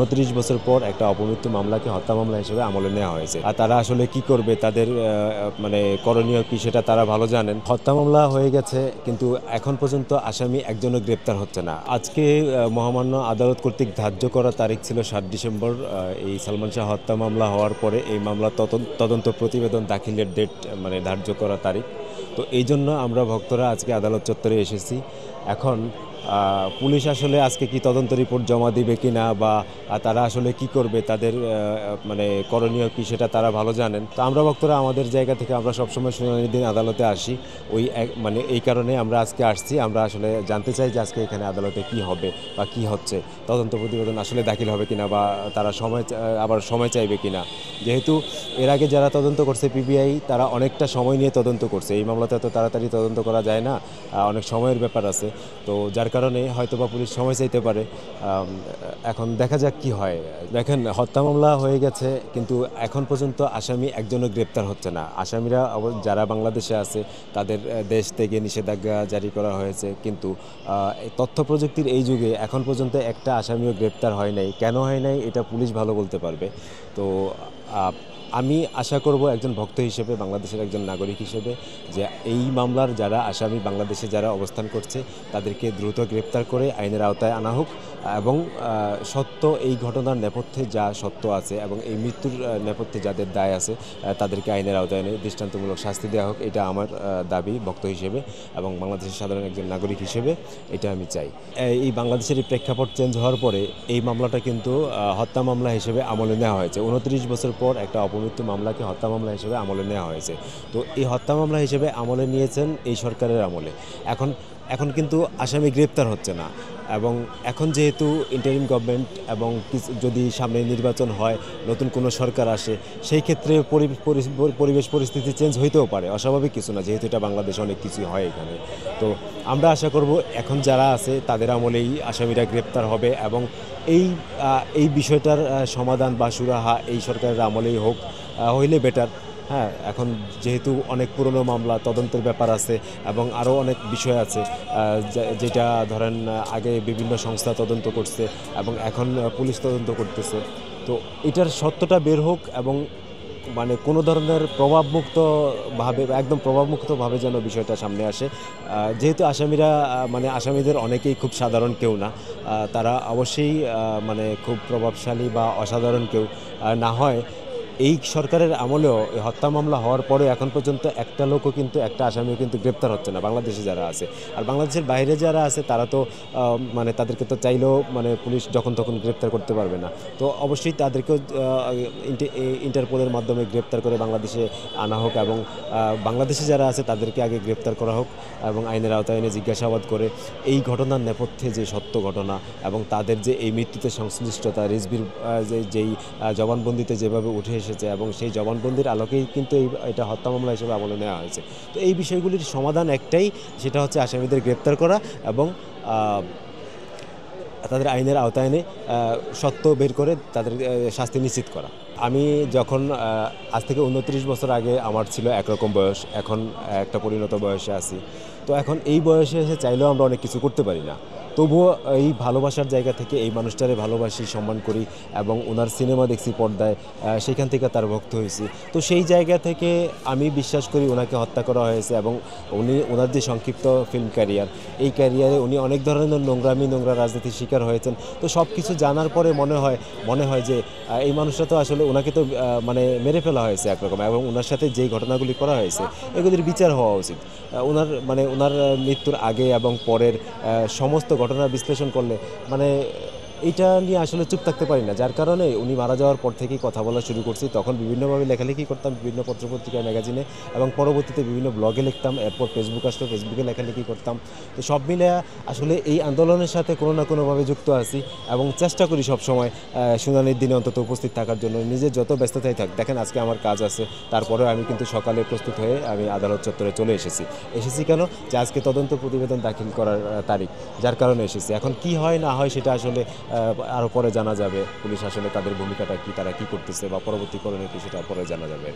29 বছর পর একটা অপমৃত্যু মামলাকে হত্যা মামলা হিসেবে আমলে নেওয়া হয়েছে। আর তারা আসলে কি করবে, তাদের মানে করণীয় কি সেটা তারা ভালো জানেন। হত্যা মামলা হয়ে গেছে, কিন্তু এখন পর্যন্ত আসামি একজনও গ্রেপ্তার হচ্ছে না। আজকে মহামান্য আদালত কর্তৃক ধার্য করা তারিখ ছিল 7 ডিসেম্বর। এই সালমান শাহ হত্যা মামলা হওয়ার পরে এই মামলা তদন্ত প্রতিবেদন দাখিলের ডেট মানে ধার্য করা তারিখ। তো এই জন্য আমরা ভক্তরা আজকে আদালত চত্বরে এসেছি। এখন পুলিশ আসলে আজকে কি তদন্ত রিপোর্ট জমা দিবে কি না, বা তারা আসলে কি করবে, তাদের মানে করণীয় কি সেটা তারা ভালো জানেন। তো আমরা ভক্তরা আমাদের জায়গা থেকে আমরা সবসময় শুনানির দিন আদালতে আসি। মানে এই কারণে আমরা আজকে আসছি। আমরা আসলে জানতে চাই যে আজকে এখানে আদালতে কি হবে বা কি হচ্ছে, তদন্ত প্রতিবেদন আসলে দাখিল হবে কিনা, বা তারা আবার সময় চাইবে কিনা। যেহেতু এর আগে যারা তদন্ত করছে পিবিআই, তারা অনেকটা সময় নিয়ে তদন্ত করছে। এই মামলাতে এত তাড়াতাড়ি তদন্ত করা যায় না, অনেক সময়ের ব্যাপার আছে। তো যার কারণে হয়তোবা পুলিশ সময় চাইতে পারে। এখন দেখা যাক কি হয়। দেখেন, হত্যা মামলা হয়ে গেছে, কিন্তু এখন পর্যন্ত আসামি একজনও গ্রেপ্তার হচ্ছে না। আসামিরা যারা বাংলাদেশে আছে তাদের দেশ থেকে নিষেধাজ্ঞা জারি করা হয়েছে, কিন্তু তথ্য প্রযুক্তির এই যুগে এখন পর্যন্ত একটা আসামিও গ্রেপ্তার হয় নাই। কেন হয় নাই এটা পুলিশ ভালো বলতে পারবে। তো আমি আশা করব একজন ভক্ত হিসেবে, বাংলাদেশের একজন নাগরিক হিসেবে, যে এই মামলার যারা আসামি, বাংলাদেশে যারা অবস্থান করছে তাদেরকে দ্রুত গ্রেপ্তার করে আইনের আওতায় আনা হোক, এবং সত্য এই ঘটনার নেপথ্যে যা সত্য আছে এবং এই মৃত্যুর নেপথ্যে যাদের দায় আছে তাদেরকে আইনের আওতায় এনে দৃষ্টান্তমূলক শাস্তি দেওয়া হোক। এটা আমার দাবি ভক্ত হিসেবে এবং বাংলাদেশের সাধারণ একজন নাগরিক হিসেবে, এটা আমি চাই। এই বাংলাদেশের এই প্রেক্ষাপট চেঞ্জ হওয়ার পরে এই মামলাটা কিন্তু হত্যা মামলা হিসেবে আমলে নেওয়া হয়েছে। 29 বছর পর একটা অপমৃত্যু মামলাকে হত্যা মামলা হিসেবে আমলে নেওয়া হয়েছে। তো এই হত্যা মামলা হিসেবে আমলে নিয়েছেন এই সরকারের আমলে। এখন কিন্তু আসামি গ্রেপ্তার হচ্ছে না, এবং এখন যেহেতু ইন্টারিম গভর্নমেন্ট এবং যদি সামনে নির্বাচন হয়, নতুন কোনো সরকার আসে, সেই ক্ষেত্রে পরিবেশ পরিস্থিতি চেঞ্জ হইতেও পারে। অস্বাভাবিক কিছু না, যেহেতু এটা বাংলাদেশে অনেক কিছুই হয় এখানে। তো আমরা আশা করব এখন যারা আছে তাদের আমলেই আসামিরা গ্রেপ্তার হবে, এবং এই বিষয়টার সমাধান বা সুরাহা এই সরকারের আমলেই হোক, হইলে বেটার। হ্যাঁ, এখন যেহেতু অনেক পুরনো মামলা, তদন্তের ব্যাপার আছে এবং আরও অনেক বিষয় আছে, যেটা ধরেন আগে বিভিন্ন সংস্থা তদন্ত করছে এবং এখন পুলিশ তদন্ত করতেছে। তো এটার সত্যটা বের হোক, এবং মানে কোনো ধরনের একদম প্রভাবমুক্তভাবে যেন বিষয়টা সামনে আসে। যেহেতু আসামিরা মানে আসামিদের অনেকেই খুব সাধারণ কেউ না, তারা অবশ্যই মানে খুব প্রভাবশালী বা অসাধারণ কেউ না হয়। এই সরকারের আমলেও হত্যা মামলা হওয়ার পরে এখন পর্যন্ত একটা লোকও কিন্তু, একটা আসামিও কিন্তু গ্রেপ্তার হচ্ছে না বাংলাদেশে যারা আছে। আর বাংলাদেশের বাইরে যারা আছে তারা তো মানে তাদেরকে তো চাইলেও মানে পুলিশ যখন তখন গ্রেপ্তার করতে পারবে না। তো অবশ্যই তাদেরকেও ইন্টারপোলের মাধ্যমে গ্রেপ্তার করে বাংলাদেশে আনা হোক, এবং বাংলাদেশে যারা আছে তাদেরকে আগে গ্রেপ্তার করা হোক এবং আইনের আওতায় এনে জিজ্ঞাসাবাদ করে এই ঘটনার নেপথ্যে যে সত্য ঘটনা এবং তাদের যে এই মৃত্যুতে সংশ্লিষ্টতা, রিজভির যেই জবানবন্দিতে যেভাবে উঠে এসেছে এবং সেই জবানবন্দির আলোকেই কিন্তু এটা হত্যা মামলা হিসেবে আমলে নেওয়া হয়েছে। তো এই বিষয়গুলির সমাধান একটাই, সেটা হচ্ছে আসামিদের গ্রেপ্তার করা এবং তাদের আইনের আওতায় এনে সত্য বের করে তাদের শাস্তি নিশ্চিত করা। আমি যখন আজ থেকে 29 বছর আগে আমার ছিল একরকম বয়স, এখন একটা পরিণত বয়সে আছি। তো এখন এই বয়সে এসে চাইলেও আমরা অনেক কিছু করতে পারি না। তবুও এই ভালোবাসার জায়গা থেকে এই মানুষটারে ভালোবাসি, সম্মান করি এবং ওনার সিনেমা দেখছি পর্দায়, সেখান থেকে তার ভক্ত হয়েছি। তো সেই জায়গা থেকে আমি বিশ্বাস করি ওনাকে হত্যা করা হয়েছে, এবং ওনার যে সংক্ষিপ্ত ফিল্ম ক্যারিয়ার, এই ক্যারিয়ারে উনি অনেক ধরনের নোংরা রাজনীতির শিকার হয়েছেন। তো সব কিছু জানার পরে মনে হয় যে এই মানুষটা তো আসলে, ওনাকে তো মানে মেরে ফেলা হয়েছে একরকম, এবং ওনার সাথে যেই ঘটনাগুলি করা হয়েছে এগুলির বিচার হওয়া উচিত। ওনার মৃত্যুর আগে এবং পরের সমস্ত ঘটনা বিশ্লেষণ করলে মানে এইটা নিয়ে আসলে চুপ থাকতে পারি না। যার কারণে উনি মারা যাওয়ার পর থেকেই কথা বলা শুরু করছি। তখন বিভিন্নভাবে লেখালেখি করতাম, বিভিন্ন পত্রপত্রিকা, ম্যাগাজিনে, এবং পরবর্তীতে বিভিন্ন ব্লগে লিখতাম। এরপর ফেসবুক আসলো, ফেসবুকে লেখালেখি করতাম। তো সব মিলে আসলে এই আন্দোলনের সাথে কোনো না কোনোভাবে যুক্ত আছি, এবং চেষ্টা করি সবসময় শুনানির দিনে অন্তত উপস্থিত থাকার জন্য। নিজের যত ব্যস্ততাই থাক, দেখেন আজকে আমার কাজ আছে, তারপরেও আমি কিন্তু সকালে প্রস্তুত হয়ে আমি আদালত চত্বরে চলে এসেছি কেন, যে আজকে তদন্ত প্রতিবেদন দাখিল করার তারিখ, যার কারণে এসেছি। এখন কি হয় না হয় সেটা আসলে আরও পরে জানা যাবে। পুলিশ আসলে তাদের ভূমিকাটা কি, তারা কি করতেছে বা পরবর্তী করণীয় কি, সেটা পরে জানা যাবে।